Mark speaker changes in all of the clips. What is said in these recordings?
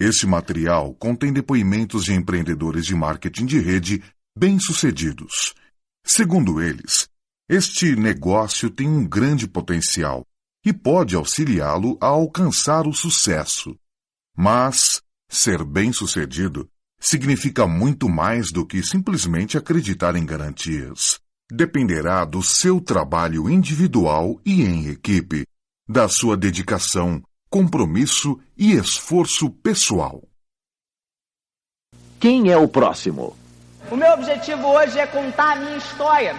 Speaker 1: Este material contém depoimentos de empreendedores de marketing de rede bem-sucedidos. Segundo eles, este negócio tem um grande potencial e pode auxiliá-lo a alcançar o sucesso. Mas ser bem-sucedido significa muito mais do que simplesmente acreditar em garantias. Dependerá do seu trabalho individual e em equipe, da sua dedicação, compromisso e esforço pessoal.
Speaker 2: Quem é o próximo?
Speaker 3: O meu objetivo hoje é contar a minha história.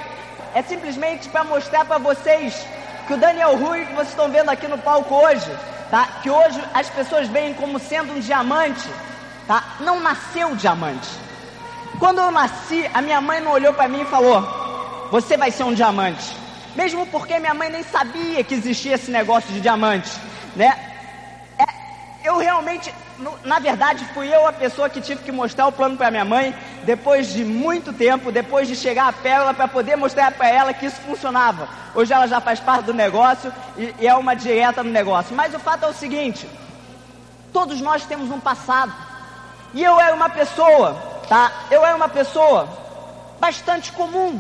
Speaker 3: É simplesmente para mostrar para vocês que o Daniel Rui, que vocês estão vendo aqui no palco hoje, tá? Que hoje as pessoas veem como sendo um diamante, tá? Não nasceu diamante. Quando eu nasci, a minha mãe não olhou para mim e falou: você vai ser um diamante. Mesmo porque minha mãe nem sabia que existia esse negócio de diamante, né? Eu realmente, na verdade, fui eu a pessoa que tive que mostrar o plano para minha mãe, depois de muito tempo, depois de chegar a pérola, para poder mostrar para ela que isso funcionava. Hoje ela já faz parte do negócio e é uma direta no negócio. Mas o fato é o seguinte: todos nós temos um passado. E eu era uma pessoa, tá? Eu era uma pessoa bastante comum.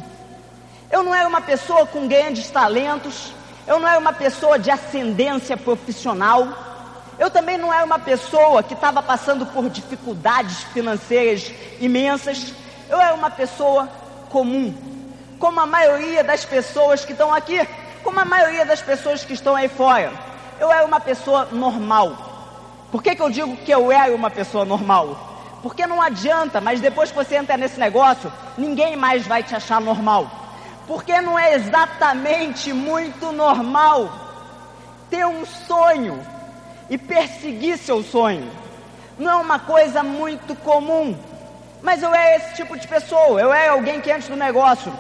Speaker 3: Eu não era uma pessoa com grandes talentos. Eu não era uma pessoa de ascendência profissional. Eu também não era uma pessoa que estava passando por dificuldades financeiras imensas. Eu era uma pessoa comum, como a maioria das pessoas que estão aqui, como a maioria das pessoas que estão aí fora. Eu era uma pessoa normal. Por que eu digo que eu era uma pessoa normal? Porque não adianta, mas depois que você entra nesse negócio, ninguém mais vai te achar normal. Porque não é exatamente muito normal ter um sonho e perseguir seu sonho. Não é uma coisa muito comum. Mas eu era esse tipo de pessoa. Eu era alguém que antes do negócio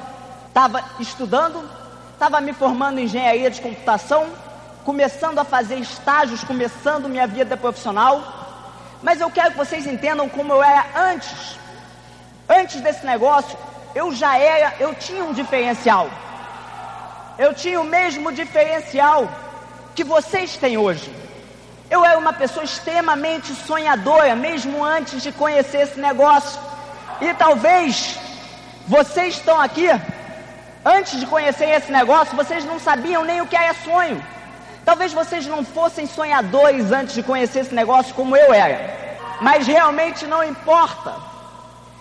Speaker 3: estava estudando, estava me formando em engenharia de computação, começando a fazer estágios, começando minha vida profissional. Mas eu quero que vocês entendam como eu era antes. Antes desse negócio, eu tinha um diferencial. Eu tinha o mesmo diferencial que vocês têm hoje. Eu era uma pessoa extremamente sonhadora, mesmo antes de conhecer esse negócio. E talvez vocês estão aqui, antes de conhecer esse negócio, vocês não sabiam nem o que era sonho. Talvez vocês não fossem sonhadores antes de conhecer esse negócio como eu era. Mas realmente não importa.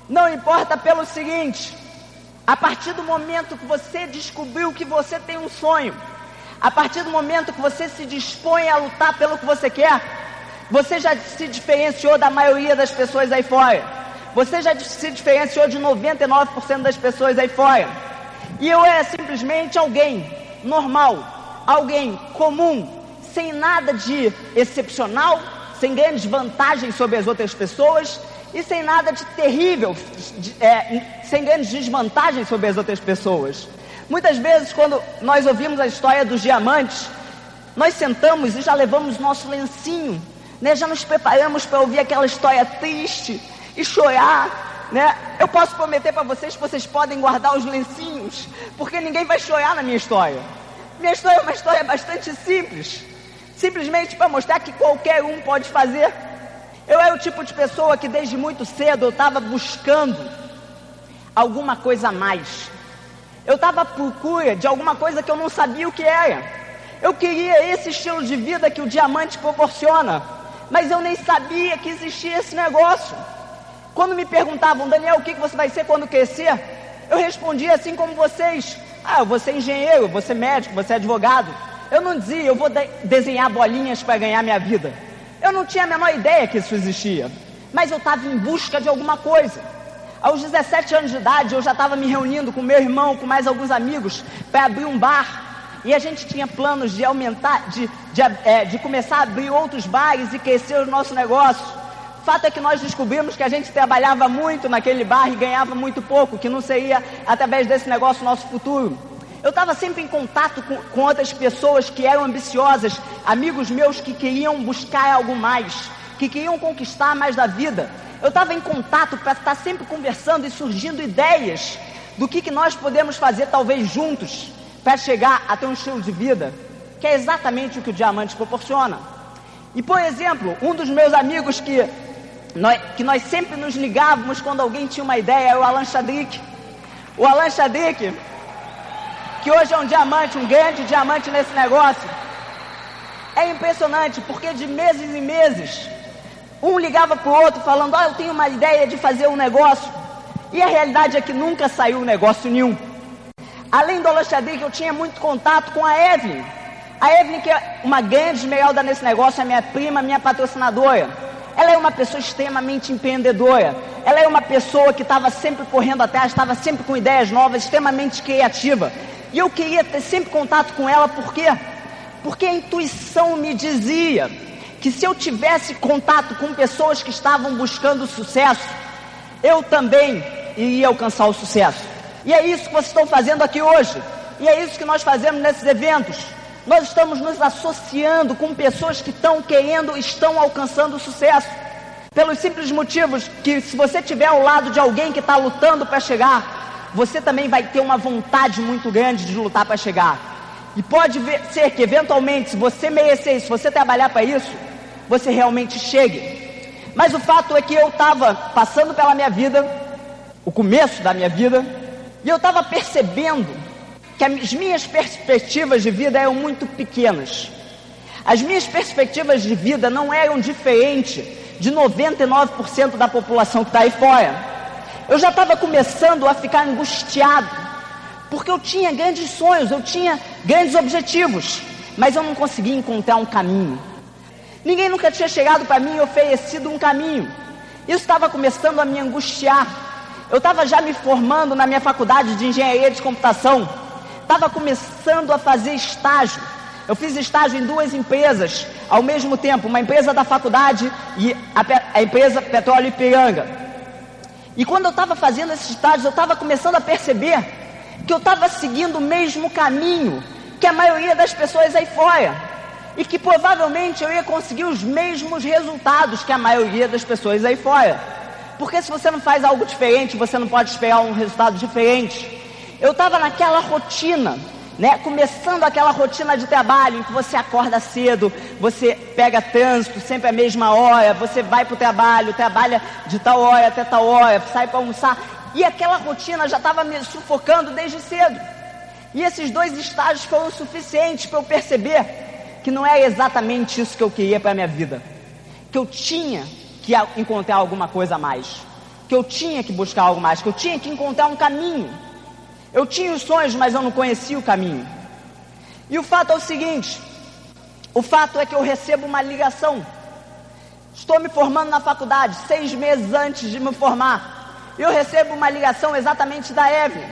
Speaker 3: Não importa pelo seguinte: a partir do momento que você descobriu que você tem um sonho, a partir do momento que você se dispõe a lutar pelo que você quer, você já se diferenciou da maioria das pessoas aí fora. Você já se diferenciou de 99% das pessoas aí fora. E eu era simplesmente alguém normal, alguém comum, sem nada de excepcional, sem grandes vantagens sobre as outras pessoas e sem nada de terrível, sem grandes desvantagens sobre as outras pessoas. Muitas vezes, quando nós ouvimos a história dos diamantes, nós sentamos e já levamos nosso lencinho, né? Já nos preparamos para ouvir aquela história triste e chorar, né? Eu posso prometer para vocês que vocês podem guardar os lencinhos, porque ninguém vai chorar na minha história. Minha história é uma história bastante simples, simplesmente para mostrar que qualquer um pode fazer. Eu era o tipo de pessoa que desde muito cedo eu estava buscando alguma coisa a mais. Eu estava à procura de alguma coisa que eu não sabia o que era. Eu queria esse estilo de vida que o diamante proporciona, mas eu nem sabia que existia esse negócio. Quando me perguntavam: Daniel, o que você vai ser quando crescer? Eu respondia assim como vocês: eu vou ser engenheiro, vou ser médico, vou ser advogado. Eu não dizia: eu vou desenhar bolinhas para ganhar minha vida. Eu não tinha a menor ideia que isso existia, mas eu estava em busca de alguma coisa. Aos 17 anos de idade, eu já estava me reunindo com meu irmão, com mais alguns amigos, para abrir um bar. E a gente tinha planos de aumentar, de começar a abrir outros bares e crescer o nosso negócio. O fato é que nós descobrimos que a gente trabalhava muito naquele bar e ganhava muito pouco, que não seria através desse negócio nosso futuro. Eu estava sempre em contato com outras pessoas que eram ambiciosas, amigos meus que queriam buscar algo mais, que queriam conquistar mais da vida. Eu estava em contato para estar sempre conversando e surgindo ideias do que nós podemos fazer, talvez juntos, para chegar a ter um estilo de vida que é exatamente o que o diamante proporciona. E, por exemplo, um dos meus amigos que que nós sempre nos ligávamos quando alguém tinha uma ideia, é o Alan Chadwick. O Alan Chadwick, que hoje é um diamante, um grande diamante nesse negócio. É impressionante, porque de meses em meses, um ligava para o outro falando, eu tenho uma ideia de fazer um negócio. E a realidade é que nunca saiu negócio nenhum. Além do Alan Chadwick, eu tinha muito contato com a Evelyn. A Evelyn, que é uma grande esmeralda nesse negócio, é minha prima, minha patrocinadora. Ela é uma pessoa extremamente empreendedora. Ela é uma pessoa que estava sempre correndo atrás, estava sempre com ideias novas, extremamente criativa. E eu queria ter sempre contato com ela, por quê? Porque a intuição me dizia que se eu tivesse contato com pessoas que estavam buscando sucesso, eu também iria alcançar o sucesso. E é isso que vocês estão fazendo aqui hoje. E é isso que nós fazemos nesses eventos. Nós estamos nos associando com pessoas que estão alcançando o sucesso. Pelos simples motivos que, se você estiver ao lado de alguém que está lutando para chegar, você também vai ter uma vontade muito grande de lutar para chegar. E pode ser que, eventualmente, se você merecer isso, se você trabalhar para isso, você realmente chegue. Mas o fato é que eu estava passando pela minha vida, o começo da minha vida, e eu estava percebendo que as minhas perspectivas de vida eram muito pequenas. As minhas perspectivas de vida não eram diferentes de 99% da população que está aí fora. Eu já estava começando a ficar angustiado, porque eu tinha grandes sonhos, eu tinha grandes objetivos, mas eu não conseguia encontrar um caminho. Ninguém nunca tinha chegado para mim e oferecido um caminho. Isso estava começando a me angustiar. Eu estava já me formando na minha faculdade de engenharia de computação. Estava começando a fazer estágio. Eu fiz estágio em 2 empresas ao mesmo tempo, uma empresa da faculdade e a empresa Petróleo Ipiranga. E quando eu estava fazendo esses estágios, eu estava começando a perceber que eu estava seguindo o mesmo caminho que a maioria das pessoas aí fora, e que provavelmente eu ia conseguir os mesmos resultados que a maioria das pessoas aí fora, porque se você não faz algo diferente, você não pode esperar um resultado diferente. Eu estava naquela rotina, começando aquela rotina de trabalho, em que você acorda cedo, você pega trânsito sempre à mesma hora, você vai para o trabalho, trabalha de tal hora até tal hora, sai para almoçar, e aquela rotina já estava me sufocando desde cedo. E esses 2 estágios foram suficientes para eu perceber que não era exatamente isso que eu queria para a minha vida, que eu tinha que encontrar alguma coisa a mais, que eu tinha que buscar algo mais, que eu tinha que encontrar um caminho. Eu tinha os sonhos, mas eu não conhecia o caminho. E o fato é o seguinte, o fato é que eu recebo uma ligação. Estou me formando na faculdade, 6 meses antes de me formar, e eu recebo uma ligação exatamente da Evelyn.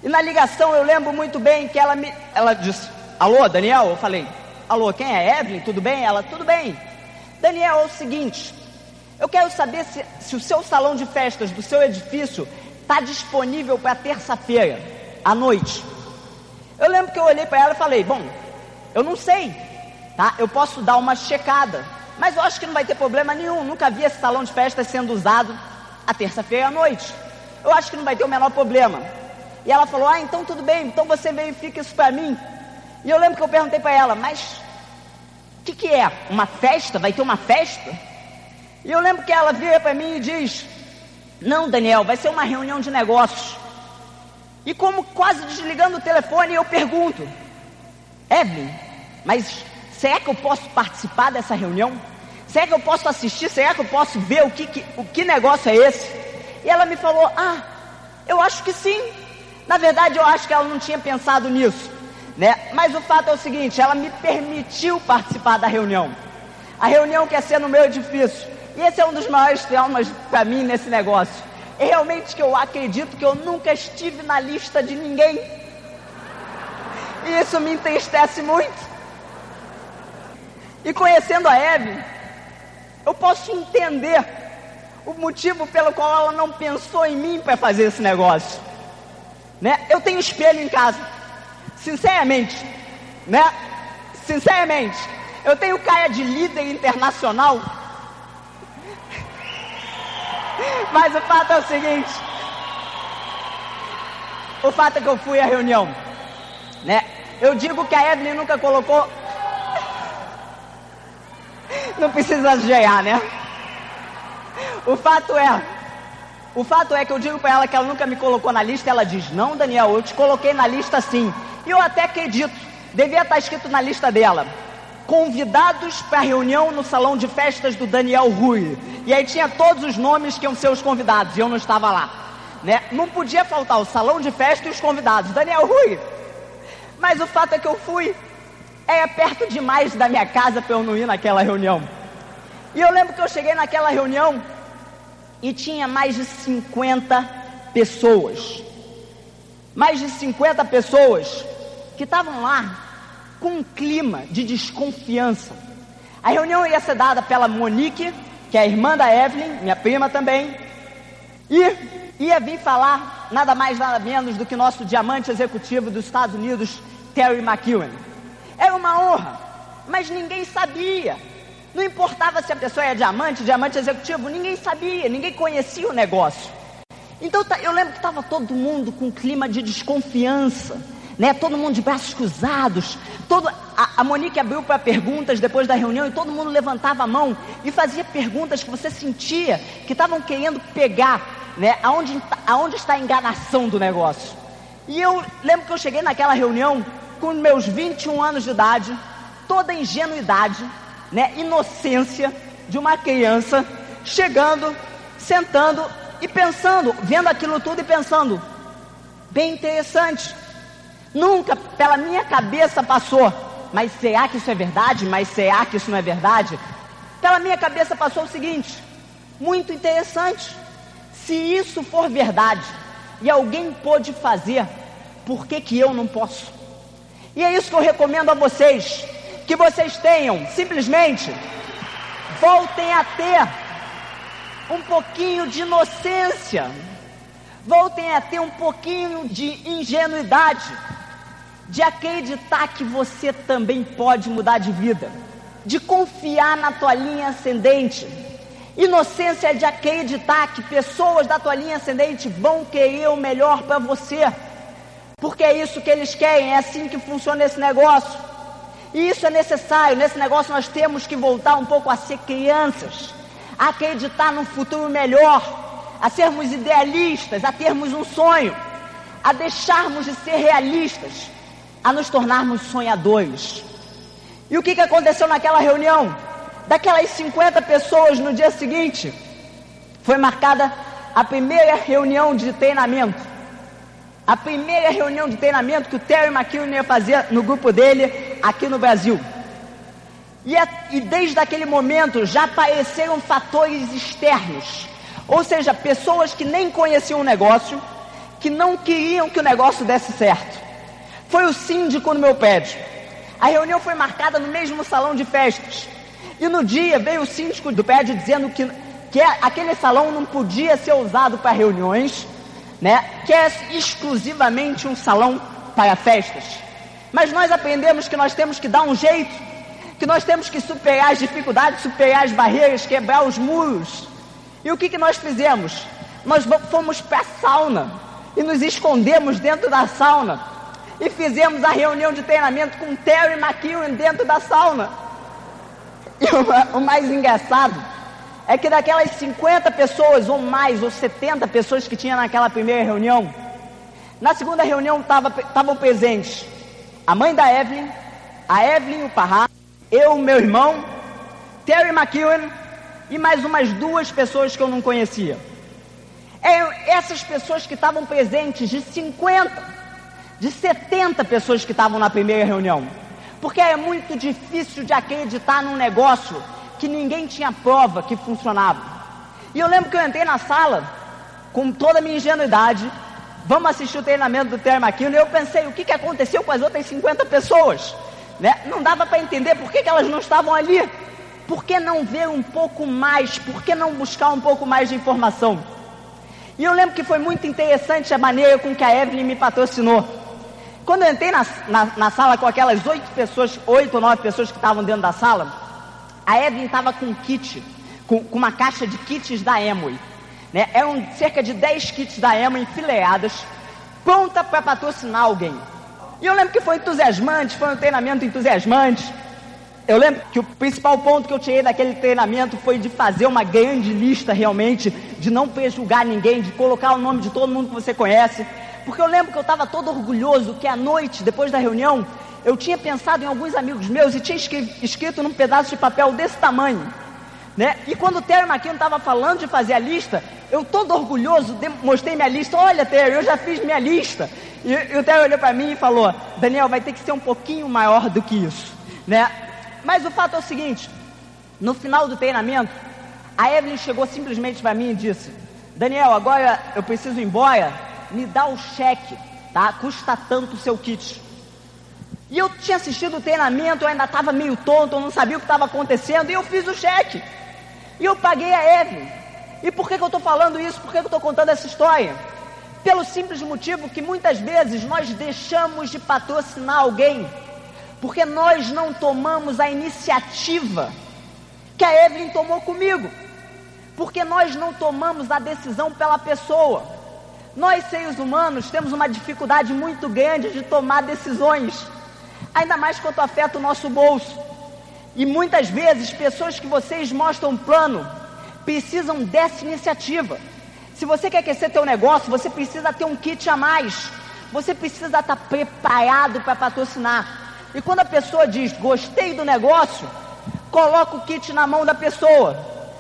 Speaker 3: E na ligação eu lembro muito bem que ela disse, alô, Daniel? Eu falei, alô, quem é? Evelyn? Tudo bem? Ela, tudo bem. Daniel, é o seguinte, eu quero saber se o seu salão de festas do seu edifício está disponível para terça-feira, à noite. Eu lembro que eu olhei para ela e falei, bom, eu não sei, tá? Eu posso dar uma checada, mas eu acho que não vai ter problema nenhum, nunca vi esse salão de festas sendo usado à terça-feira à noite. Eu acho que não vai ter o menor problema. E ela falou, então tudo bem, então você verifica isso para mim. E eu lembro que eu perguntei para ela, mas o que é? Uma festa? Vai ter uma festa? E eu lembro que ela vira para mim e diz, não, Daniel, vai ser uma reunião de negócios. E como quase desligando o telefone, eu pergunto, Evelyn, mas será que eu posso participar dessa reunião? Será que eu posso assistir? Será que eu posso ver o que negócio é esse? E ela me falou, eu acho que sim. Na verdade, eu acho que ela não tinha pensado nisso, Mas o fato é o seguinte, ela me permitiu participar da reunião. A reunião que ia ser no meu edifício. E esse é um dos maiores traumas para mim nesse negócio. É realmente que eu acredito que eu nunca estive na lista de ninguém. E isso me entristece muito. E conhecendo a Evelyn, eu posso entender o motivo pelo qual ela não pensou em mim para fazer esse negócio. Eu tenho espelho em casa. Sinceramente, Sinceramente, eu tenho cara de líder internacional. Mas o fato é o seguinte, o fato é que eu fui à reunião, Eu digo que a Evelyn nunca colocou, não precisa exagerar, O fato é que eu digo para ela que ela nunca me colocou na lista. Ela diz: não, Daniel, eu te coloquei na lista sim. E eu até acredito, devia estar escrito na lista dela: convidados para a reunião no salão de festas do Daniel Rui. E aí tinha todos os nomes que iam ser os convidados, e eu não estava lá, né? Não podia faltar o salão de festa e os convidados, Daniel Rui. Mas o fato é que eu fui. É perto demais da minha casa para eu não ir naquela reunião. E eu lembro que eu cheguei naquela reunião e tinha mais de 50 pessoas. Mais de 50 pessoas que estavam lá com um clima de desconfiança. A reunião ia ser dada pela Monique, que é a irmã da Evelyn, minha prima também, e ia vir falar nada mais nada menos do que nosso diamante executivo dos Estados Unidos, Terry McEwen. Era uma honra, mas ninguém sabia. Não importava se a pessoa era diamante executivo, ninguém sabia, ninguém conhecia o negócio. Então eu lembro que estava todo mundo com um clima de desconfiança, né? Todo mundo de braços cruzados. A Monique abriu para perguntas depois da reunião e todo mundo levantava a mão e fazia perguntas que você sentia que estavam querendo pegar, né? Aonde está a enganação do negócio. E eu lembro que eu cheguei naquela reunião com meus 21 anos de idade, toda a ingenuidade, né, inocência de uma criança, chegando, sentando e pensando, vendo aquilo tudo e pensando: bem interessante. Nunca pela minha cabeça passou: mas será que isso é verdade? Mas será que isso não é verdade? Pela minha cabeça passou o seguinte: muito interessante. Se isso for verdade e alguém pôde fazer, por que eu não posso? E é isso que eu recomendo a vocês, que vocês tenham, simplesmente, voltem a ter um pouquinho de inocência, voltem a ter um pouquinho de ingenuidade, de acreditar que você também pode mudar de vida, de confiar na tua linha ascendente. Inocência é de acreditar que pessoas da tua linha ascendente vão querer o melhor para você, porque é isso que eles querem, é assim que funciona esse negócio. E isso é necessário. Nesse negócio nós temos que voltar um pouco a ser crianças, a acreditar num futuro melhor, a sermos idealistas, a termos um sonho, a deixarmos de ser realistas, a nos tornarmos sonhadores. E o que aconteceu naquela reunião? Daquelas 50 pessoas, no dia seguinte, foi marcada a primeira reunião de treinamento. A primeira reunião de treinamento que o Terry McEwen ia fazer no grupo dele aqui no Brasil. E desde aquele momento já apareceram fatores externos, ou seja, pessoas que nem conheciam o negócio, que não queriam que o negócio desse certo. Foi o síndico no meu prédio. A reunião foi marcada no mesmo salão de festas. E no dia veio o síndico do prédio dizendo que aquele salão não podia ser usado para reuniões, né? Que é exclusivamente um salão para festas. Mas nós aprendemos que nós temos que dar um jeito, que nós temos que superar as dificuldades, superar as barreiras, quebrar os muros. E o que nós fizemos? Nós fomos para a sauna e nos escondemos dentro da sauna e fizemos a reunião de treinamento com Terry McEwen dentro da sauna. E o mais engraçado é que daquelas 50 pessoas ou mais, ou 70 pessoas que tinha naquela primeira reunião, na segunda reunião estavam presentes a mãe da Evelyn, a Evelyn, o Parra, eu, meu irmão, Terry McEwen e mais umas 2 pessoas que eu não conhecia. Essas pessoas que estavam presentes, de 50, de 70 pessoas que estavam na primeira reunião, porque é muito difícil de acreditar num negócio que ninguém tinha prova que funcionava. E eu lembro que eu entrei na sala com toda a minha ingenuidade, vamos assistir o treinamento do Terry McEwen, e eu pensei, o que aconteceu com as outras 50 pessoas? Né? Não dava para entender por que elas não estavam ali. Por que não ver um pouco mais? Por que não buscar um pouco mais de informação? E eu lembro que foi muito interessante a maneira com que a Evelyn me patrocinou. Quando eu entrei na sala com aquelas 8 ou 9 pessoas que estavam dentro da sala, a Evelyn estava com um kit, com uma caixa de kits da Amway, né? Eram cerca de 10 kits da Amway enfileiradas, pronta para patrocinar alguém. E eu lembro que foi entusiasmante, foi um treinamento entusiasmante. Eu lembro que o principal ponto que eu tirei daquele treinamento foi de fazer uma grande lista realmente, de não prejulgar ninguém, de colocar o nome de todo mundo que você conhece. Porque eu lembro que eu estava todo orgulhoso que à noite, depois da reunião, eu tinha pensado em alguns amigos meus e tinha escrito num pedaço de papel desse tamanho, né? E quando o Terry McKinnon estava falando de fazer a lista, eu todo orgulhoso mostrei minha lista. Olha, Terry, eu já fiz minha lista. E o Terry olhou para mim e falou: Daniel, vai ter que ser um pouquinho maior do que isso, né? Mas o fato é o seguinte: no final do treinamento, a Evelyn chegou simplesmente para mim e disse: Daniel, agora eu preciso ir embora, me dá o cheque, tá? Custa tanto o seu kit. E eu tinha assistido o treinamento, eu ainda estava meio tonto, eu não sabia o que estava acontecendo, e eu fiz o cheque. E eu paguei a Evelyn. E por que eu estou falando isso? Por que eu estou contando essa história? Pelo simples motivo que muitas vezes nós deixamos de patrocinar alguém porque nós não tomamos a iniciativa que a Evelyn tomou comigo, porque nós não tomamos a decisão pela pessoa. Nós, seres humanos, temos uma dificuldade muito grande de tomar decisões, ainda mais quando afeta o nosso bolso. E muitas vezes, pessoas que vocês mostram plano, precisam dessa iniciativa. Se você quer crescer teu negócio, você precisa ter um kit a mais. Você precisa estar preparado para patrocinar. E quando a pessoa diz, gostei do negócio, coloca o kit na mão da pessoa.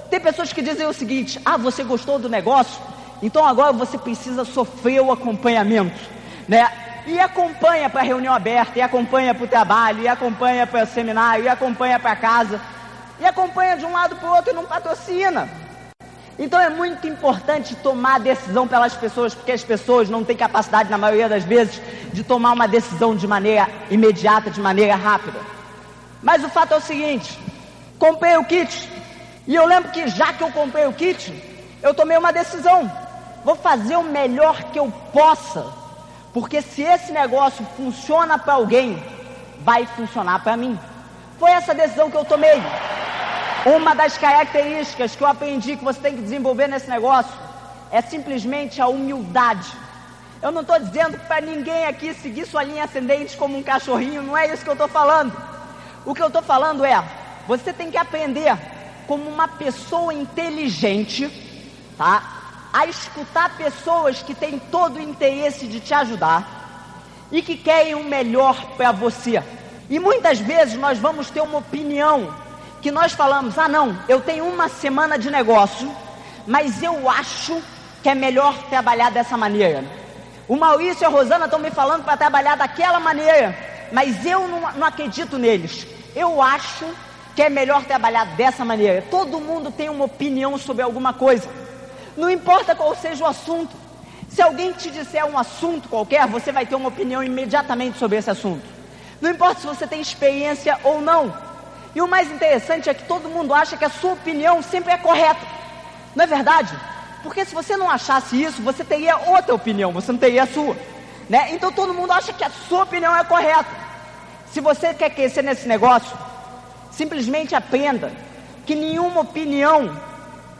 Speaker 3: Tem pessoas que dizem o seguinte: você gostou do negócio? Então agora você precisa sofrer o acompanhamento, né? E acompanha para a reunião aberta, e acompanha para o trabalho, e acompanha para o seminário, e acompanha para casa, e acompanha de um lado para o outro e não patrocina. Então é muito importante tomar a decisão pelas pessoas, porque as pessoas não têm capacidade, na maioria das vezes, de tomar uma decisão de maneira imediata, de maneira rápida. Mas o fato é o seguinte: comprei o kit, e eu lembro que já que eu comprei o kit, eu tomei uma decisão: vou fazer o melhor que eu possa, porque se esse negócio funciona para alguém, vai funcionar para mim. Foi essa decisão que eu tomei. Uma das características que eu aprendi que você tem que desenvolver nesse negócio é simplesmente a humildade. Eu não estou dizendo para ninguém aqui seguir sua linha ascendente como um cachorrinho, não é isso que eu estou falando. O que eu estou falando é, você tem que aprender como uma pessoa inteligente, tá? A escutar pessoas que têm todo o interesse de te ajudar e que querem o melhor para você. E muitas vezes nós vamos ter uma opinião que nós falamos: não, eu tenho uma semana de negócio, mas eu acho que é melhor trabalhar dessa maneira. O Maurício e a Rosana estão me falando para trabalhar daquela maneira, mas eu não acredito neles. Eu acho que é melhor trabalhar dessa maneira. Todo mundo tem uma opinião sobre alguma coisa, não importa qual seja o assunto. Se alguém te disser um assunto qualquer, você vai ter uma opinião imediatamente sobre esse assunto. Não importa se você tem experiência ou não. E o mais interessante é que todo mundo acha que a sua opinião sempre é correta. Não é verdade? Porque se você não achasse isso, você teria outra opinião, você não teria a sua, né? Então todo mundo acha que a sua opinião é correta. Se você quer crescer nesse negócio, simplesmente aprenda que nenhuma opinião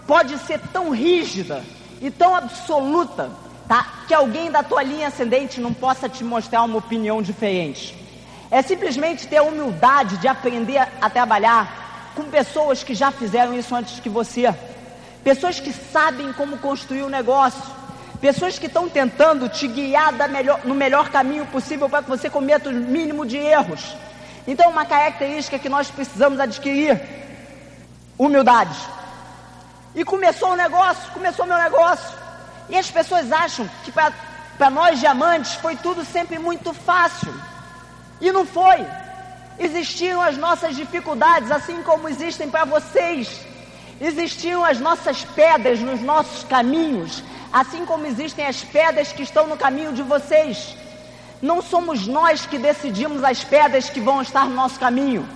Speaker 3: pode ser tão rígida e tão absoluta, tá? Que alguém da tua linha ascendente não possa te mostrar uma opinião diferente. É simplesmente ter a humildade de aprender a trabalhar com pessoas que já fizeram isso antes que você. Pessoas que sabem como construir um negócio. Pessoas que estão tentando te guiar no melhor caminho possível para que você cometa o mínimo de erros. Então, uma característica que nós precisamos adquirir: humildade. E começou meu negócio. E as pessoas acham que para nós diamantes foi tudo sempre muito fácil. E não foi. Existiam as nossas dificuldades, assim como existem para vocês. Existiam as nossas pedras nos nossos caminhos, assim como existem as pedras que estão no caminho de vocês. Não somos nós que decidimos as pedras que vão estar no nosso caminho,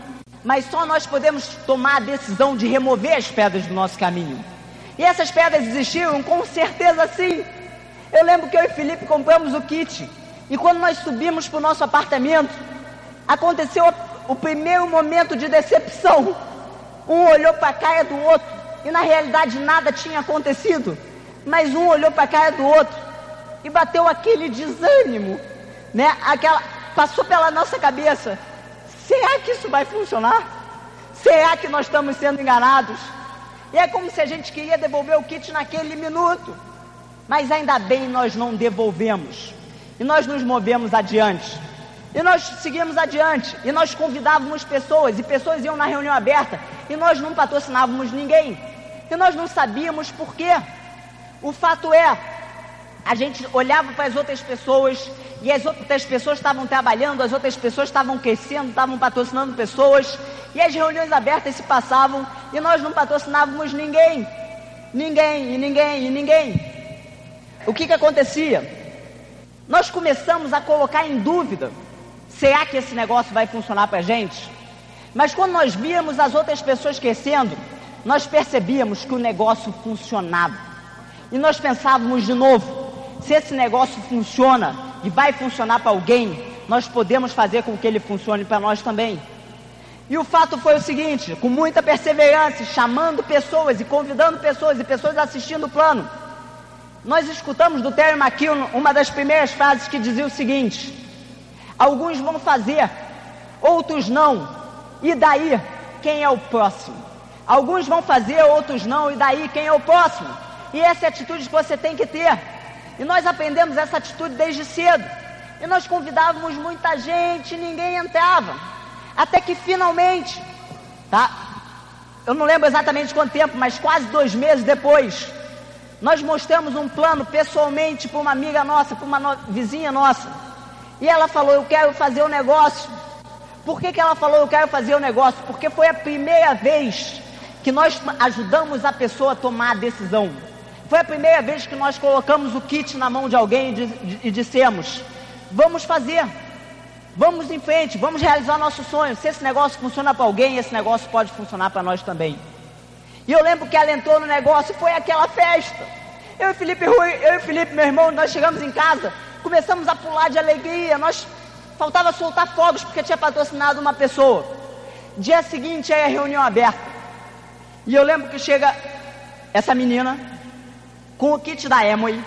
Speaker 3: mas só nós podemos tomar a decisão de remover as pedras do nosso caminho. E essas pedras existiam? Com certeza sim. Eu lembro que eu e Felipe compramos o kit, e quando nós subimos para o nosso apartamento, aconteceu o primeiro momento de decepção. Um olhou para a cara do outro, e na realidade nada tinha acontecido, mas um olhou para a cara do outro, e bateu aquele desânimo, né? Passou pela nossa cabeça: será que isso vai funcionar? Será que nós estamos sendo enganados? E é como se a gente queria devolver o kit naquele minuto. Mas ainda bem nós não devolvemos. E nós nos movemos adiante. E nós seguimos adiante. E nós convidávamos pessoas. E pessoas iam na reunião aberta. E nós não patrocinávamos ninguém. E nós não sabíamos por quê. O fato é, a gente olhava para as outras pessoas. E as outras pessoas estavam trabalhando. As outras pessoas estavam crescendo. Estavam patrocinando pessoas. E as reuniões abertas se passavam. E nós não patrocinávamos ninguém. Ninguém. O que acontecia? Nós começamos a colocar em dúvida: será que esse negócio vai funcionar para a gente? Mas quando nós víamos as outras pessoas crescendo, nós percebíamos que o negócio funcionava. E nós pensávamos de novo: se esse negócio funciona e vai funcionar para alguém, nós podemos fazer com que ele funcione para nós também. E o fato foi o seguinte: com muita perseverança, chamando pessoas e convidando pessoas, e pessoas assistindo o plano, nós escutamos do Terry McKeown uma das primeiras frases que dizia o seguinte: alguns vão fazer, outros não, e daí quem é o próximo? Alguns vão fazer, outros não, e daí quem é o próximo? E essa é a atitude que você tem que ter. E nós aprendemos essa atitude desde cedo. E nós convidávamos muita gente, ninguém entrava. Até que finalmente, eu não lembro exatamente quanto tempo, mas quase 2 meses depois, nós mostramos um plano pessoalmente para uma amiga nossa, para uma vizinha nossa. E ela falou: eu quero fazer o negócio. Por que ela falou: eu quero fazer o negócio? Porque foi a primeira vez que nós ajudamos a pessoa a tomar a decisão. Foi a primeira vez que nós colocamos o kit na mão de alguém e dissemos: vamos fazer, vamos em frente, vamos realizar nosso sonho. Se esse negócio funciona para alguém, esse negócio pode funcionar para nós também. E eu lembro que ela entrou no negócio e foi aquela festa. Eu e Felipe, meu irmão, nós chegamos em casa, começamos a pular de alegria. Faltava soltar fogos porque tinha patrocinado uma pessoa. Dia seguinte é a reunião aberta. E eu lembro que chega essa menina com o kit da Amway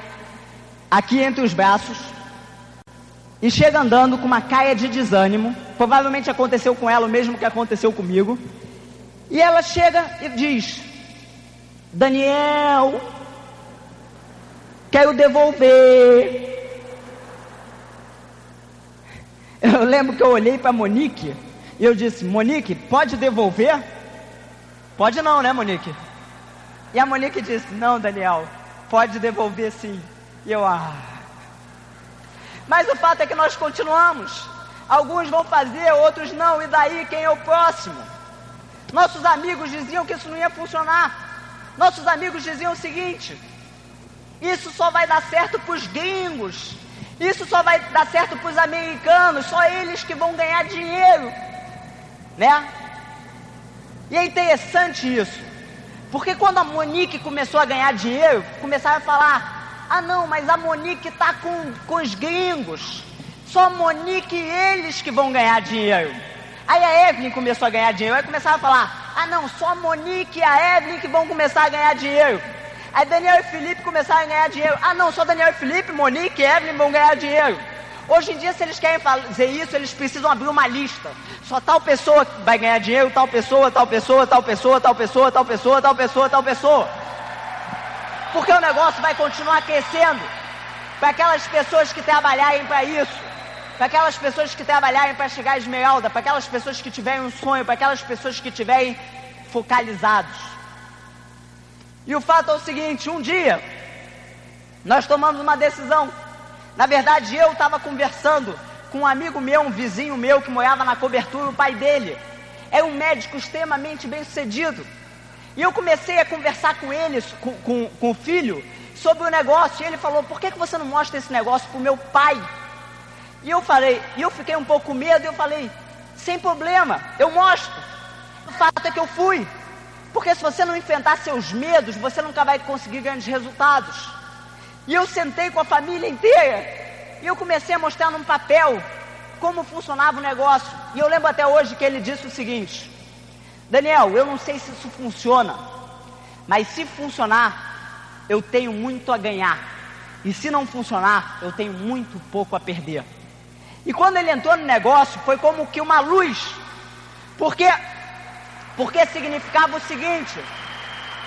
Speaker 3: aqui entre os braços e chega andando com uma cara de desânimo. Provavelmente aconteceu com ela o mesmo que aconteceu comigo. E ela chega e diz: Daniel, quero devolver. Eu lembro que eu olhei para a Monique e eu disse: Monique, pode devolver? Pode não, né, Monique? E a Monique disse: não, Daniel, pode devolver sim. E eu, Mas o fato é que nós continuamos. Alguns vão fazer, outros não, e daí quem é o próximo? Nossos amigos diziam que isso não ia funcionar. Nossos amigos diziam o seguinte: isso só vai dar certo para os gringos, isso só vai dar certo para os americanos, só eles que vão ganhar dinheiro, né? E é interessante isso, porque quando a Monique começou a ganhar dinheiro, começaram a falar: não, mas a Monique está com os gringos, só a Monique e eles que vão ganhar dinheiro. Aí a Evelyn começou a ganhar dinheiro, aí começaram a falar: não, só a Monique e a Evelyn que vão começar a ganhar dinheiro. Aí Daniel e Felipe começaram a ganhar dinheiro. Não, só Daniel e Felipe, Monique e Evelyn vão ganhar dinheiro. Hoje em dia, se eles querem fazer isso, eles precisam abrir uma lista. Só tal pessoa vai ganhar dinheiro, tal pessoa, tal pessoa, tal pessoa, tal pessoa, tal pessoa, tal pessoa, tal pessoa. Porque o negócio vai continuar crescendo para aquelas pessoas que trabalharem para isso, para aquelas pessoas que trabalharem para chegar à esmeralda, para aquelas pessoas que tiverem um sonho, para aquelas pessoas que estiverem focalizados. E o fato é o seguinte: um dia nós tomamos uma decisão. Na verdade, eu estava conversando com um amigo meu, um vizinho meu que morava na cobertura. O pai dele é um médico extremamente bem sucedido. E eu comecei a conversar com ele, com o filho, sobre o negócio. E ele falou: por que você não mostra esse negócio para o meu pai? E eu fiquei um pouco com medo. E eu falei: sem problema, eu mostro. O fato é que eu fui. Porque se você não enfrentar seus medos, você nunca vai conseguir grandes resultados. E eu sentei com a família inteira e eu comecei a mostrar num papel como funcionava o negócio. E eu lembro até hoje que ele disse o seguinte: Daniel, eu não sei se isso funciona, mas se funcionar, eu tenho muito a ganhar. E se não funcionar, eu tenho muito pouco a perder. E quando ele entrou no negócio, foi como que uma luz. Porque Porque significava o seguinte,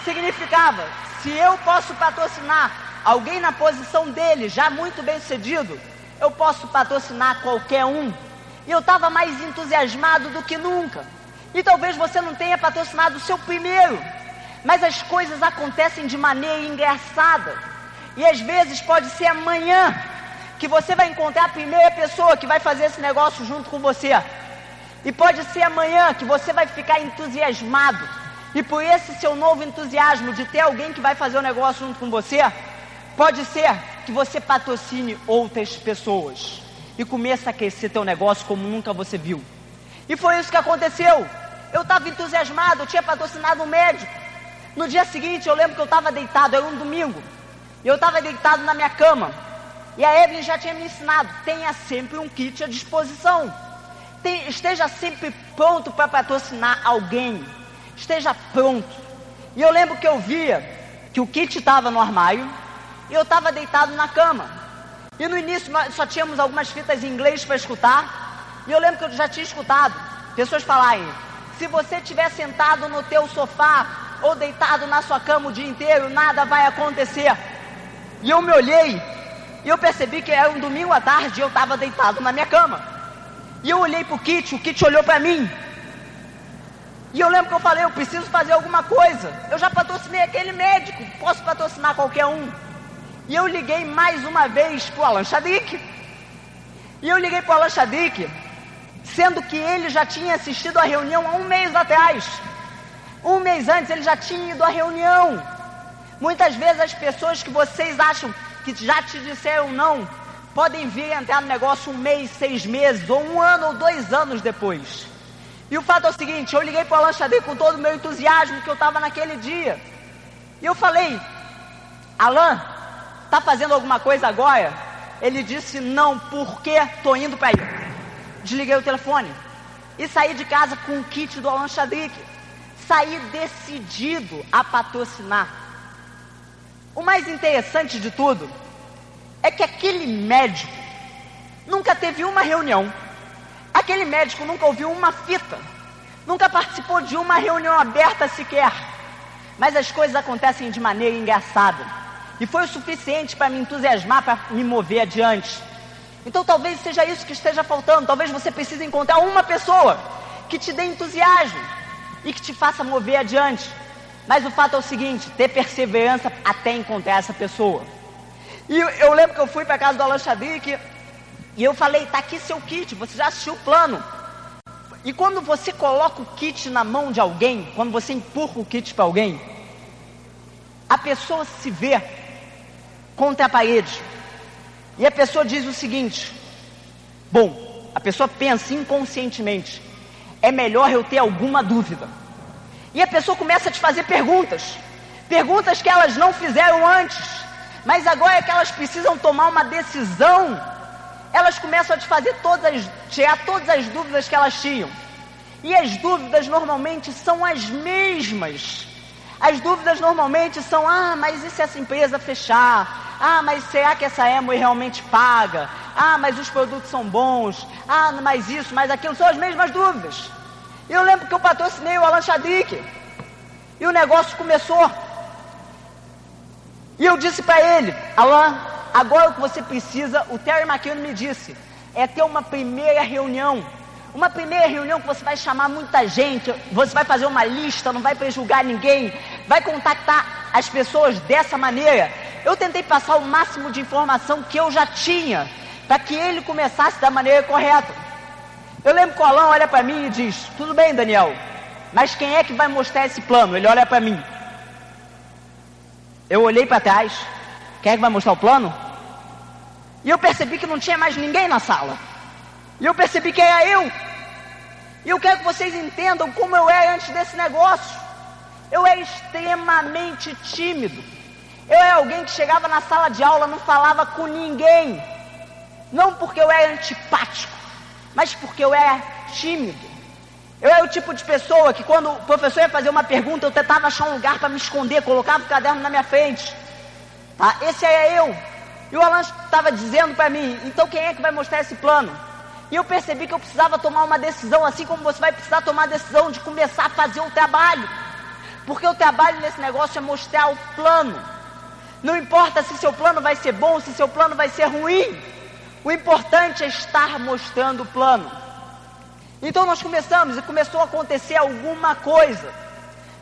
Speaker 3: significava, se eu posso patrocinar alguém na posição dele, já muito bem sucedido, eu posso patrocinar qualquer um. E eu estava mais entusiasmado do que nunca. E talvez você não tenha patrocinado o seu primeiro, mas as coisas acontecem de maneira engraçada. E às vezes pode ser amanhã que você vai encontrar a primeira pessoa que vai fazer esse negócio junto com você. E pode ser amanhã que você vai ficar entusiasmado. E por esse seu novo entusiasmo de ter alguém que vai fazer o negócio junto com você, pode ser que você patrocine outras pessoas e comece a crescer teu negócio como nunca você viu. E foi isso que aconteceu. Eu estava entusiasmado, eu tinha patrocinado um médico. No dia seguinte eu lembro que eu estava deitado, era um domingo, e eu estava deitado na minha cama. E a Evelyn já tinha me ensinado, tenha sempre um kit à disposição. Esteja sempre pronto para patrocinar alguém. Esteja pronto. E eu lembro que eu via que o kit estava no armário e eu estava deitado na cama. E no início nós só tínhamos algumas fitas em inglês para escutar. E eu lembro que eu já tinha escutado pessoas falarem: se você estiver sentado no teu sofá ou deitado na sua cama o dia inteiro, nada vai acontecer. E eu me olhei e eu percebi que era um domingo à tarde e eu estava deitado na minha cama. E eu olhei para o Kit olhou para mim. E eu lembro que eu falei: eu preciso fazer alguma coisa. Eu já patrocinei aquele médico, posso patrocinar qualquer um. E eu liguei mais uma vez para o Alan Chadwick. E eu liguei para o Alan Chadwick, sendo que ele já tinha assistido a reunião há um mês atrás. Um mês antes ele já tinha ido à reunião. Muitas vezes as pessoas que vocês acham que já te disseram não, podem vir entrar no negócio um mês, 6 meses, ou 1 ano ou 2 anos depois. E o fato é o seguinte, eu liguei para o Alan Chadwick com todo o meu entusiasmo que eu estava naquele dia. E eu falei: Alan, está fazendo alguma coisa agora? Ele disse: não, porque estou indo para aí. Desliguei o telefone e saí de casa com o kit do Alan Chadwick. Saí decidido a patrocinar. O mais interessante de tudo é que aquele médico nunca teve uma reunião. Aquele médico nunca ouviu uma fita. Nunca participou de uma reunião aberta sequer. Mas as coisas acontecem de maneira engraçada. E foi o suficiente para me entusiasmar, para me mover adiante. Então talvez seja isso que esteja faltando. Talvez você precise encontrar uma pessoa que te dê entusiasmo e que te faça mover adiante. Mas o fato é o seguinte: ter perseverança até encontrar essa pessoa. E eu lembro que eu fui para a casa do Alan Chadwick e eu falei: tá aqui seu kit, você já assistiu o plano. E quando você coloca o kit na mão de alguém, quando você empurra o kit para alguém, a pessoa se vê contra a parede. E a pessoa diz o seguinte: bom, a pessoa pensa inconscientemente, é melhor eu ter alguma dúvida. E a pessoa começa a te fazer perguntas que elas não fizeram antes, mas agora que elas precisam tomar uma decisão, elas começam a te fazer tirar todas as dúvidas que elas tinham. E as dúvidas normalmente são as mesmas. As dúvidas normalmente são: ah, mas e se essa empresa fechar? Ah, mas será que essa Amway realmente paga? Ah, mas os produtos são bons? Ah, mas isso, mas aquilo. São as mesmas dúvidas. E eu lembro que eu patrocinei o Alan Chadwick e o negócio começou. E eu disse para ele: Alan, agora o que você precisa, o Terry McKinnon me disse, é ter uma primeira reunião. Uma primeira reunião que você vai chamar muita gente, você vai fazer uma lista, não vai prejulgar ninguém, vai contactar as pessoas dessa maneira. Eu tentei passar o máximo de informação que eu já tinha, para que ele começasse da maneira correta. Eu lembro que o Alan olha para mim e diz: tudo bem, Daniel, mas quem é que vai mostrar esse plano? Ele olha para mim. Eu olhei para trás: quem é que vai mostrar o plano? E eu percebi que não tinha mais ninguém na sala. E eu percebi que era eu. E eu quero que vocês entendam como eu era antes desse negócio. Eu era extremamente tímido. Eu era alguém que chegava na sala de aula, não falava com ninguém. Não porque eu era antipático, mas porque eu era tímido. Eu era o tipo de pessoa que quando o professor ia fazer uma pergunta, eu tentava achar um lugar para me esconder, colocava o caderno na minha frente. Esse era eu. E o Alan estava dizendo para mim: então quem é que vai mostrar esse plano? E eu percebi que eu precisava tomar uma decisão, assim como você vai precisar tomar a decisão de começar a fazer o trabalho. Porque o trabalho nesse negócio é mostrar o plano. Não importa se seu plano vai ser bom, se seu plano vai ser ruim. O importante é estar mostrando o plano. Então nós começamos e começou a acontecer alguma coisa.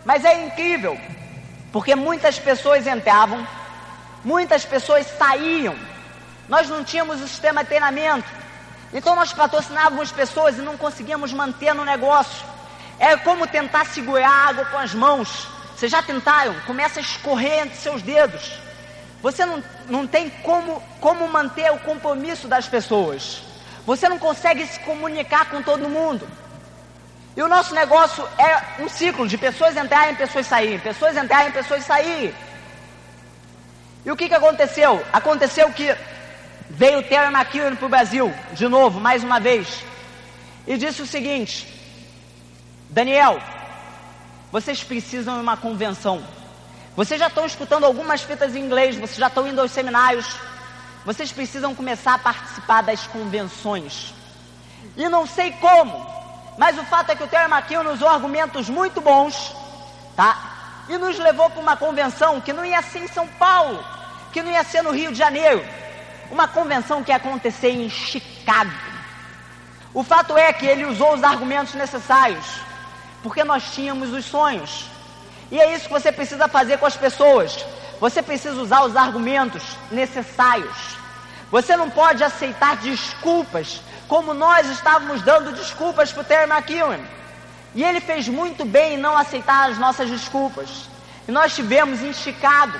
Speaker 3: Mas é incrível, porque muitas pessoas entravam, muitas pessoas saíam. Nós não tínhamos o sistema de treinamento. Então nós patrocinávamos pessoas e não conseguíamos manter no negócio. É como tentar segurar água com as mãos. Vocês já tentaram? Começa a escorrer entre seus dedos. Você não tem como manter o compromisso das pessoas. Você não consegue se comunicar com todo mundo. E o nosso negócio é um ciclo de pessoas entrarem, pessoas saírem, pessoas entrarem, pessoas saírem. E o que aconteceu? Aconteceu que veio o Terry McKinnon para o Brasil, de novo, mais uma vez, e disse o seguinte: Daniel, vocês precisam de uma convenção. Vocês já estão escutando algumas fitas em inglês, vocês já estão indo aos seminários, vocês precisam começar a participar das convenções. E não sei como, mas o fato é que o Terry McKinnon usou argumentos muito bons, tá? E nos levou para uma convenção que não ia ser em São Paulo, que não ia ser no Rio de Janeiro, uma convenção que ia acontecer em Chicago. O fato é que ele usou os argumentos necessários, porque nós tínhamos os sonhos. E é isso que você precisa fazer com as pessoas. Você precisa usar os argumentos necessários. Você não pode aceitar desculpas, como nós estávamos dando desculpas para o Terry McKinnon. E ele fez muito bem em não aceitar as nossas desculpas. E nós estivemos em Chicago.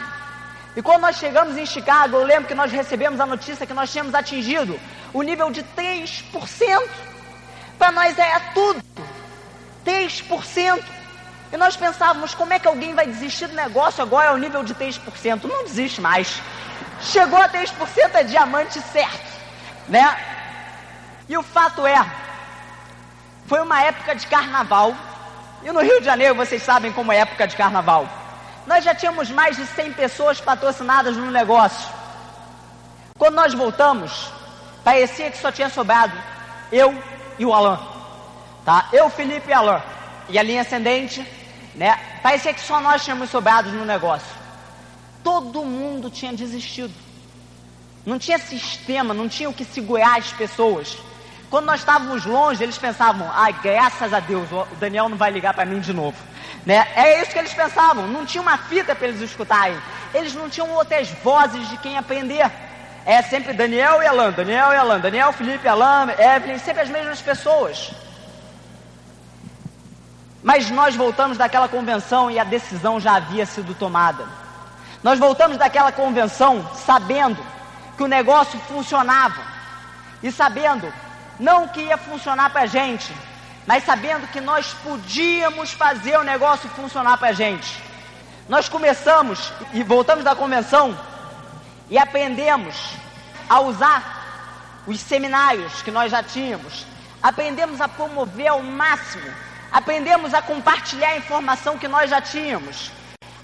Speaker 3: E quando nós chegamos em Chicago, eu lembro que nós recebemos a notícia que nós tínhamos atingido o nível de 3%. Para nós era tudo. 3%. E nós pensávamos, como é que alguém vai desistir do negócio agora ao nível de 3%? Não desiste mais. Chegou a 3%, é diamante certo, né? E o fato é, foi uma época de carnaval. E no Rio de Janeiro, vocês sabem como é época de carnaval. Nós já tínhamos mais de 100 pessoas patrocinadas no negócio. Quando nós voltamos, parecia que só tinha sobrado eu e o Alan, tá? Eu, Felipe e Alan. E a linha ascendente, né? Parecia que só nós tínhamos sobrado no negócio. Todo mundo tinha desistido. Não tinha sistema, não tinha o que segurar as pessoas. Quando nós estávamos longe, eles pensavam, graças a Deus, o Daniel não vai ligar para mim de novo, né? É isso que eles pensavam. Não tinha uma fita para eles escutarem. Eles não tinham outras vozes de quem aprender. É sempre Daniel e Alan, Daniel e Alan, Daniel, Felipe, Alan, Evelyn, sempre as mesmas pessoas. Mas nós voltamos daquela convenção e a decisão já havia sido tomada. Nós voltamos daquela convenção sabendo que o negócio funcionava. E sabendo, não que ia funcionar para a gente, mas sabendo que nós podíamos fazer o negócio funcionar para a gente. Nós começamos e voltamos da convenção e aprendemos a usar os seminários que nós já tínhamos. Aprendemos a promover ao máximo. Aprendemos a compartilhar a informação que nós já tínhamos,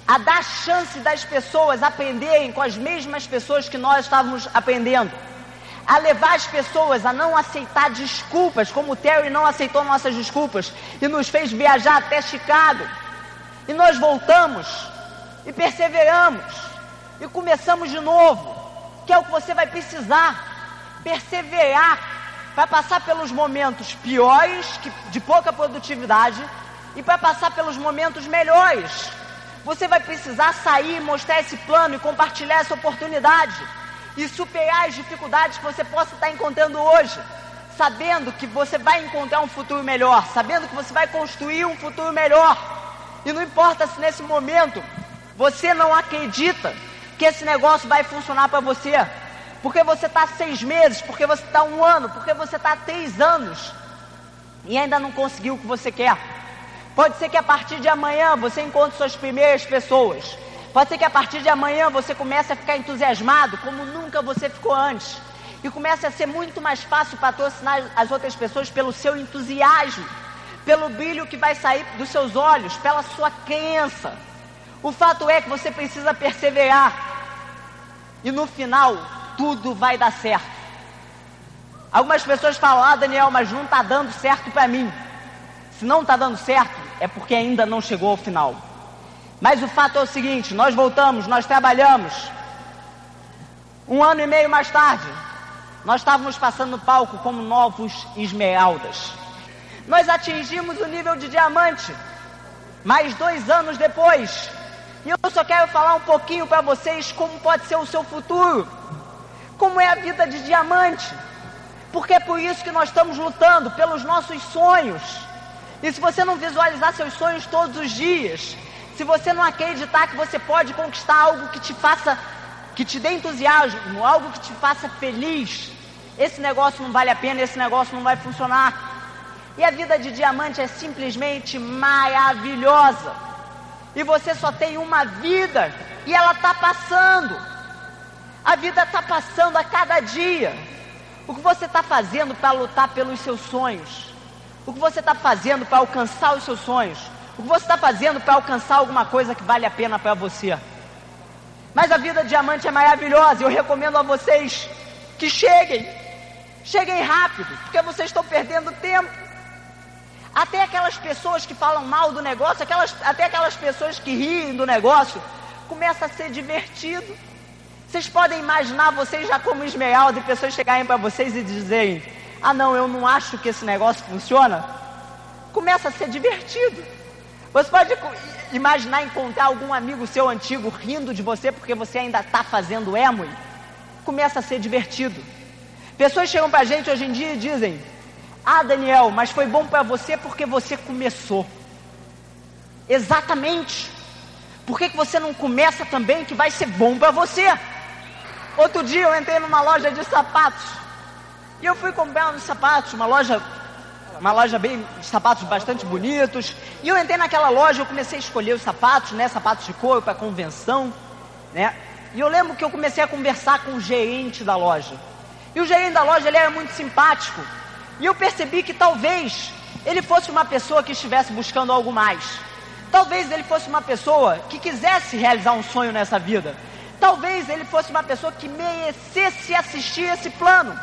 Speaker 3: a dar chance das pessoas aprenderem com as mesmas pessoas que nós estávamos aprendendo, a levar as pessoas a não aceitar desculpas, como o Terry não aceitou nossas desculpas e nos fez viajar até Chicago. E nós voltamos e perseveramos e começamos de novo, que é o que você vai precisar, perseverar, para passar pelos momentos piores, de pouca produtividade, e para passar pelos momentos melhores. Você vai precisar sair, mostrar esse plano e compartilhar essa oportunidade, e superar as dificuldades que você possa estar encontrando hoje, sabendo que você vai encontrar um futuro melhor, sabendo que você vai construir um futuro melhor. E não importa se nesse momento você não acredita que esse negócio vai funcionar para você, porque você está 6 meses, porque você está 1 ano, porque você está 3 anos e ainda não conseguiu o que você quer. Pode ser que a partir de amanhã você encontre suas primeiras pessoas. Pode ser que a partir de amanhã você comece a ficar entusiasmado como nunca você ficou antes. E comece a ser muito mais fácil patrocinar as outras pessoas pelo seu entusiasmo, pelo brilho que vai sair dos seus olhos, pela sua crença. O fato é que você precisa perseverar. E no final, tudo vai dar certo. Algumas pessoas falam, Daniel, mas não está dando certo para mim. Se não está dando certo, é porque ainda não chegou ao final. Mas o fato é o seguinte, nós voltamos, nós trabalhamos. 1 ano e meio mais tarde, nós estávamos passando no palco como novos esmeraldas. Nós atingimos o nível de diamante, mais 2 anos depois. E eu só quero falar um pouquinho para vocês como pode ser o seu futuro. Como é a vida de diamante. Porque é por isso que nós estamos lutando, pelos nossos sonhos. E se você não visualizar seus sonhos todos os dias, se você não acreditar que você pode conquistar algo que te faça, que te dê entusiasmo, algo que te faça feliz, esse negócio não vale a pena, esse negócio não vai funcionar. E a vida de diamante é simplesmente maravilhosa. E você só tem uma vida e ela está passando. A vida está passando a cada dia. O que você está fazendo para lutar pelos seus sonhos? O que você está fazendo para alcançar os seus sonhos? O que você está fazendo para alcançar alguma coisa que vale a pena para você? Mas a vida de diamante é maravilhosa. Eu recomendo a vocês que cheguem rápido, porque vocês estão perdendo tempo. Até aquelas pessoas que falam mal do negócio, até aquelas pessoas que riem do negócio, começa a ser divertido. Vocês podem imaginar vocês já como esmeralda e pessoas chegarem para vocês e dizerem, não, eu não acho que esse negócio funciona. Começa a ser divertido. Você pode imaginar encontrar algum amigo seu antigo rindo de você porque você ainda está fazendo Amway. Começa a ser divertido. Pessoas chegam para a gente hoje em dia e dizem, Daniel, mas foi bom para você porque você começou. Exatamente. Por que você não começa também que vai ser bom para você? Outro dia eu entrei numa loja de sapatos e eu fui comprar uns sapatos, uma loja bem, sapatos bastante bonitos. E eu entrei naquela loja, eu comecei a escolher os sapatos, né, sapatos de couro para convenção, né? E eu lembro que eu comecei a conversar com o gerente da loja. E o gerente da loja, ele era muito simpático. E eu percebi que talvez ele fosse uma pessoa que estivesse buscando algo mais. Talvez ele fosse uma pessoa que quisesse realizar um sonho nessa vida. Talvez ele fosse uma pessoa que merecesse assistir esse plano.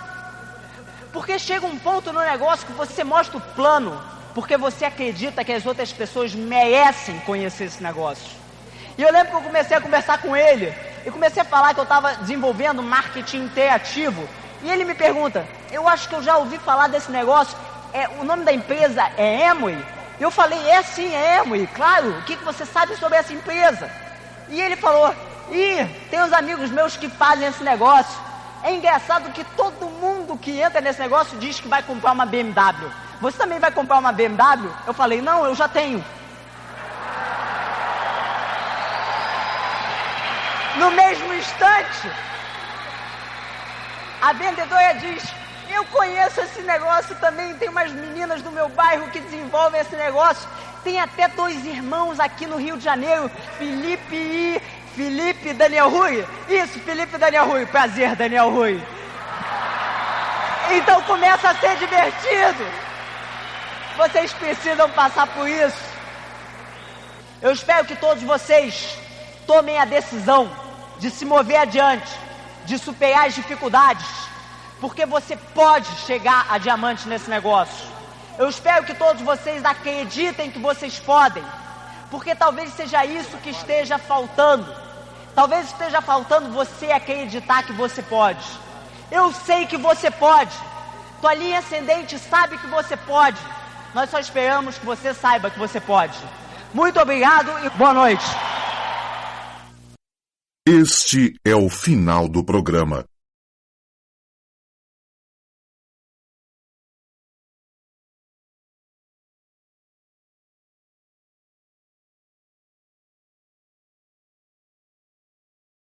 Speaker 3: Porque chega um ponto no negócio que você mostra o plano, porque você acredita que as outras pessoas merecem conhecer esse negócio. E eu lembro que eu comecei a conversar com ele, e comecei a falar que eu estava desenvolvendo marketing interativo. E ele me pergunta, eu acho que eu já ouvi falar desse negócio, o nome da empresa é Amway? Eu falei, sim, é Amway, claro, o que você sabe sobre essa empresa? E ele falou, tem uns amigos meus que fazem esse negócio. É engraçado que todo mundo que entra nesse negócio diz que vai comprar uma BMW. Você também vai comprar uma BMW? Eu falei, não, eu já tenho. No mesmo instante, a vendedora diz, eu conheço esse negócio também, tem umas meninas do meu bairro que desenvolvem esse negócio. Tem até 2 irmãos aqui no Rio de Janeiro, Felipe e Daniel Rui. Isso, Felipe e Daniel Rui. Prazer, Daniel Rui. Então começa a ser divertido. Vocês precisam passar por isso. Eu espero que todos vocês tomem a decisão de se mover adiante, de superar as dificuldades, porque você pode chegar a diamante nesse negócio. Eu espero que todos vocês acreditem que vocês podem, porque talvez seja isso que esteja faltando. Talvez esteja faltando você acreditar que você pode. Eu sei que você pode. Tua linha ascendente sabe que você pode. Nós só esperamos que você saiba que você pode. Muito obrigado e boa noite.
Speaker 1: Este é o final do programa.